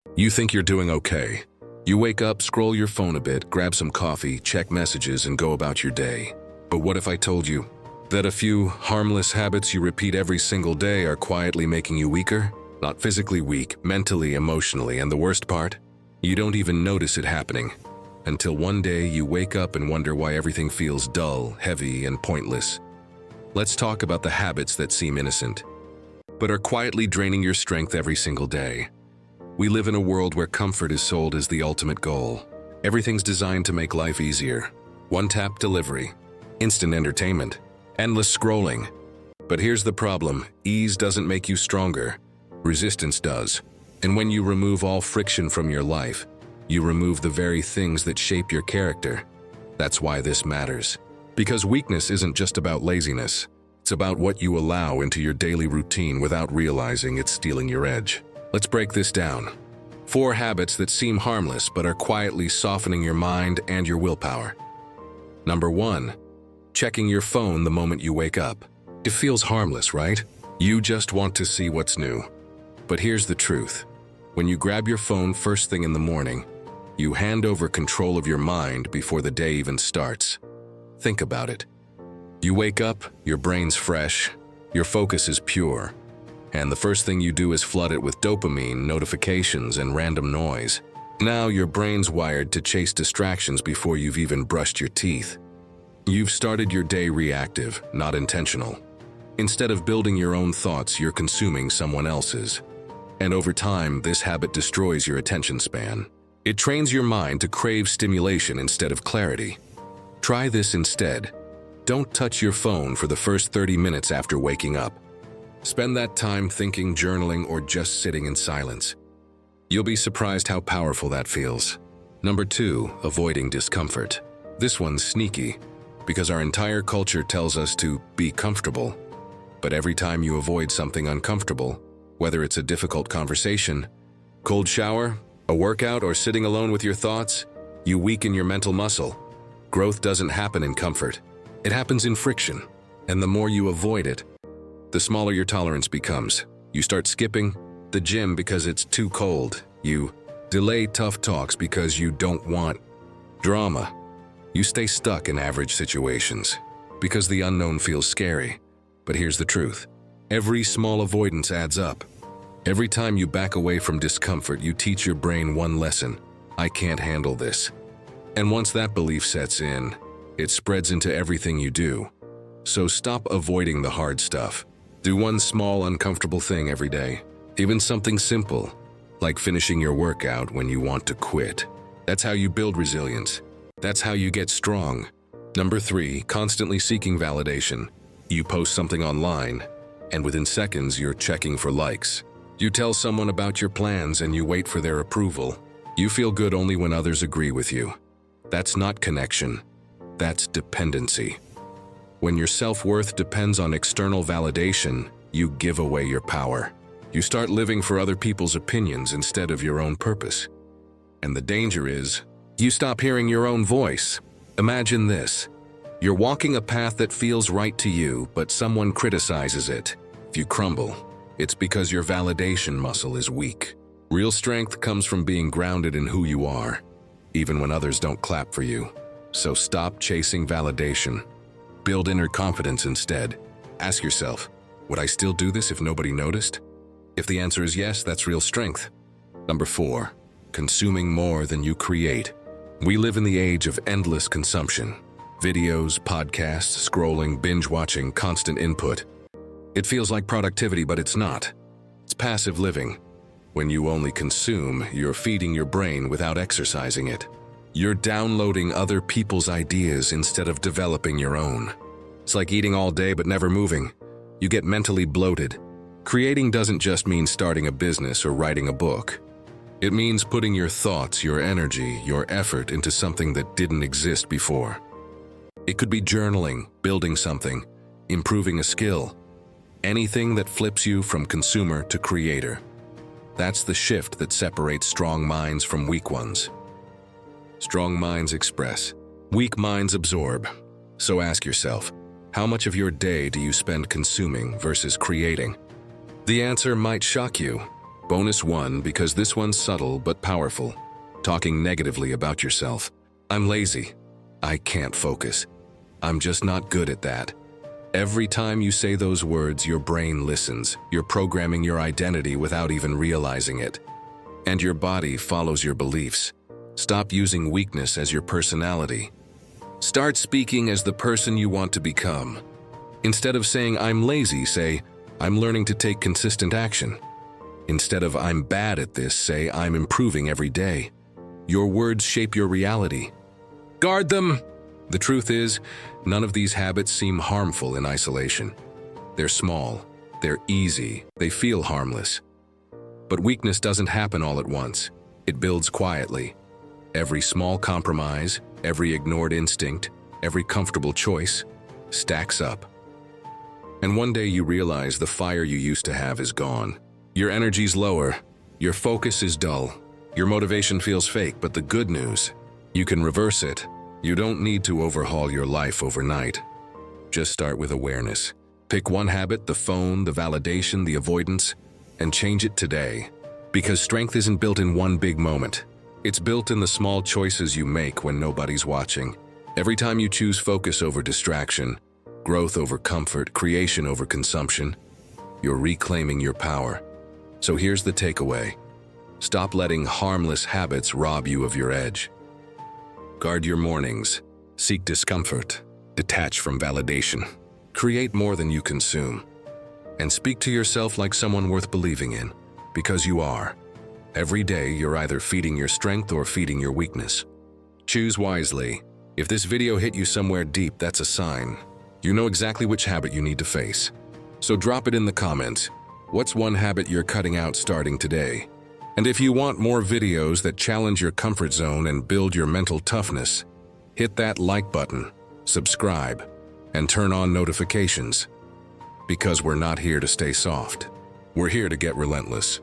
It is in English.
You think you're doing okay. You wake up, scroll your phone a bit, grab some coffee, check messages, and go about your day. But what if I told you that a few harmless habits you repeat every single day are quietly making you weaker? Not physically weak, mentally, emotionally, and the worst part? You don't even notice it happening. Until one day you wake up and wonder why everything feels dull, heavy, and pointless. Let's talk about the habits that seem innocent, but are quietly draining your strength every single day. We live in a world where comfort is sold as the ultimate goal. Everything's designed to make life easier. One-tap delivery, instant entertainment, endless scrolling. But here's the problem: ease doesn't make you stronger. Resistance does. And when you remove all friction from your life, you remove the very things that shape your character. That's why this matters. Because weakness isn't just about laziness. It's about what you allow into your daily routine without realizing it's stealing your edge. Let's break this down. 4 habits that seem harmless but are quietly softening your mind and your willpower. Number 1. Checking your phone the moment you wake up. It feels harmless, right? You just want to see what's new. But here's the truth. When you grab your phone first thing in the morning, you hand over control of your mind before the day even starts. Think about it. You wake up, your brain's fresh, your focus is pure, and the first thing you do is flood it with dopamine, notifications, and random noise. Now your brain's wired to chase distractions before you've even brushed your teeth. You've started your day reactive, not intentional. Instead of building your own thoughts, you're consuming someone else's. And over time, this habit destroys your attention span. It trains your mind to crave stimulation instead of clarity. Try this instead. Don't touch your phone for the first 30 minutes after waking up. Spend that time thinking, journaling, or just sitting in silence. You'll be surprised how powerful that feels. Number 2, avoiding discomfort. This one's sneaky, because our entire culture tells us to be comfortable. But every time you avoid something uncomfortable, whether it's a difficult conversation, cold shower, a workout, or sitting alone with your thoughts, you weaken your mental muscle. Growth doesn't happen in comfort. It happens in friction. And the more you avoid it, the smaller your tolerance becomes. You start skipping the gym because it's too cold. You delay tough talks because you don't want drama. You stay stuck in average situations because the unknown feels scary. But here's the truth. Every small avoidance adds up. Every time you back away from discomfort, you teach your brain one lesson: I can't handle this. And once that belief sets in, it spreads into everything you do. So stop avoiding the hard stuff. Do one small, uncomfortable thing every day. Even something simple, like finishing your workout when you want to quit. That's how you build resilience. That's how you get strong. Number 3, constantly seeking validation. You post something online, and within seconds you're checking for likes. You tell someone about your plans and you wait for their approval. You feel good only when others agree with you. That's not connection. That's dependency. When your self-worth depends on external validation, you give away your power. You start living for other people's opinions instead of your own purpose. And the danger is, you stop hearing your own voice. Imagine this. You're walking a path that feels right to you, but someone criticizes it. If you crumble, it's because your validation muscle is weak. Real strength comes from being grounded in who you are, even when others don't clap for you. So stop chasing validation. Build inner confidence instead. Ask yourself, would I still do this if nobody noticed? If the answer is yes, that's real strength. Number 4, consuming more than you create. We live in the age of endless consumption. Videos, podcasts, scrolling, binge-watching, constant input. It feels like productivity, but it's not. It's passive living. When you only consume, you're feeding your brain without exercising it. You're downloading other people's ideas instead of developing your own. It's like eating all day but never moving. You get mentally bloated. Creating doesn't just mean starting a business or writing a book. It means putting your thoughts, your energy, your effort into something that didn't exist before. It could be journaling, building something, improving a skill. Anything that flips you from consumer to creator. That's the shift that separates strong minds from weak ones. Strong minds express, weak minds absorb. So ask yourself, how much of your day do you spend consuming versus creating? The answer might shock you. Bonus 1, because this one's subtle but powerful. Talking negatively about yourself. I'm lazy. I can't focus. I'm just not good at that. Every time you say those words, your brain listens. You're programming your identity without even realizing it. And your body follows your beliefs. Stop using weakness as your personality. Start speaking as the person you want to become. Instead of saying, I'm lazy, say, I'm learning to take consistent action. Instead of, I'm bad at this, say, I'm improving every day. Your words shape your reality. Guard them! The truth is, none of these habits seem harmful in isolation. They're small, they're easy, they feel harmless. But weakness doesn't happen all at once. It builds quietly. Every small compromise, every ignored instinct, every comfortable choice stacks up. And one day you realize the fire you used to have is gone. Your energy's lower, your focus is dull, your motivation feels fake, but the good news, you can reverse it. You don't need to overhaul your life overnight. Just start with awareness. Pick one habit, the phone, the validation, the avoidance, and change it today. Because strength isn't built in one big moment. It's built in the small choices you make when nobody's watching. Every time you choose focus over distraction, growth over comfort, creation over consumption, you're reclaiming your power. So here's the takeaway. Stop letting harmless habits rob you of your edge. Guard your mornings. Seek discomfort. Detach from validation. Create more than you consume. And speak to yourself like someone worth believing in, because you are. Every day, you're either feeding your strength or feeding your weakness. Choose wisely. If this video hit you somewhere deep, that's a sign. You know exactly which habit you need to face. So drop it in the comments. What's one habit you're cutting out starting today? And if you want more videos that challenge your comfort zone and build your mental toughness, hit that like button, subscribe, and turn on notifications. Because we're not here to stay soft. We're here to get relentless.